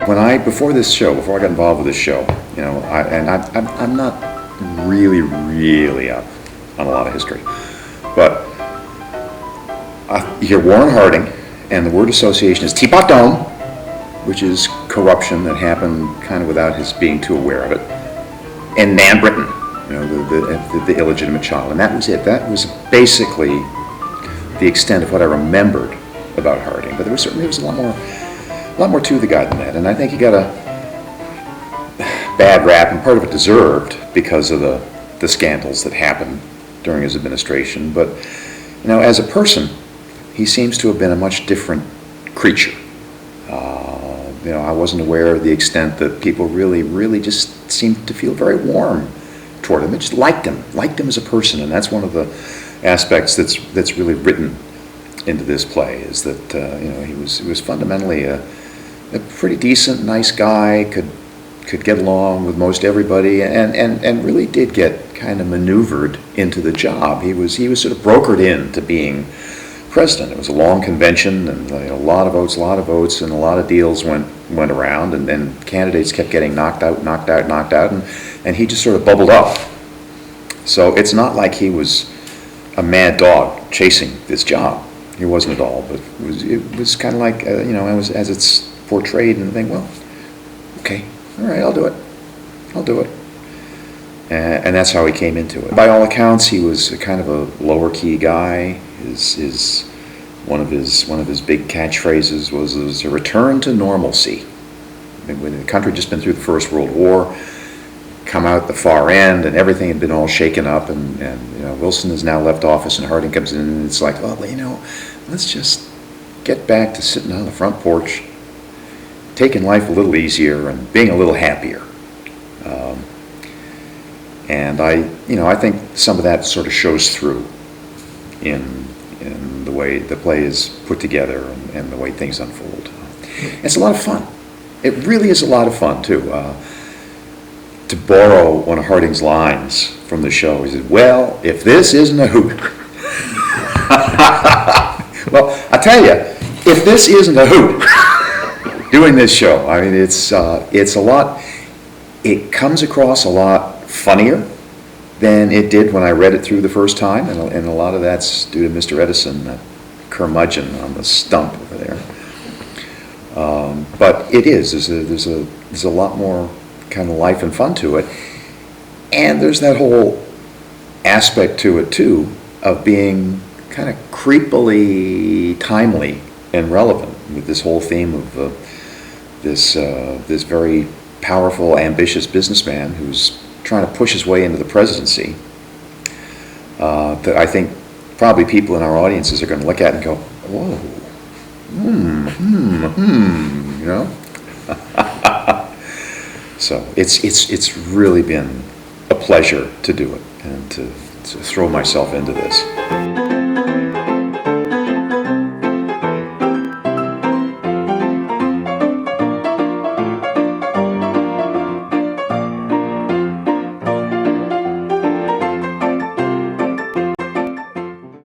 Before this show, before I got involved with this show, I'm not really up on a lot of history, but you hear Warren Harding, and the word association is Teapot Dome, which is corruption that happened kind of without his being too aware of it, and Nan Britton, the illegitimate child, and that was it. That was basically the extent of what I remembered about Harding, but there was a lot more to the guy than that, and I think he got a bad rap, and part of it deserved because of the scandals that happened during his administration. But as a person, he seems to have been a much different creature. I wasn't aware of the extent that people really just seemed to feel very warm toward him. They just liked him as a person, and that's one of the aspects that's really written into this play, is that he was fundamentally a pretty decent, nice guy, could get along with most everybody, and really did get kind of maneuvered into the job. He was sort of brokered into being president. It was a long convention, and a lot of votes, and a lot of deals went around, and then candidates kept getting knocked out, and he just sort of bubbled up. So it's not like he was a mad dog chasing this job. He wasn't at all, but it was kind of like, as it's portrayed, and think, well, okay, all right, I'll do it. And that's how he came into it. By all accounts, he was a kind of a lower key guy. One of his big catchphrases was a return to normalcy. When the country had just been through the First World War, come out the far end, and everything had been all shaken up, and Wilson has now left office, and Harding comes in, and it's like, well, let's just get back to sitting on the front porch, taking life a little easier and being a little happier. And I think some of that sort of shows through in the way the play is put together, and the way things unfold. It's a lot of fun. It really is a lot of fun, too. To borrow one of Harding's lines from the show, he said, well, if this isn't a hoot. Well, I tell you, if this isn't a hoot, doing this show, I mean, it's a lot, it comes across a lot funnier than it did when I read it through the first time, and a lot of that's due to Mr. Edison, that curmudgeon on the stump over there. But it is, there's a lot more kind of life and fun to it, and there's that whole aspect to it too of being kind of creepily timely and relevant, with this whole theme of this very powerful, ambitious businessman who's trying to push his way into the presidency, that I think probably people in our audiences are going to look at and go, whoa, So it's really been a pleasure to do it, and to throw myself into this.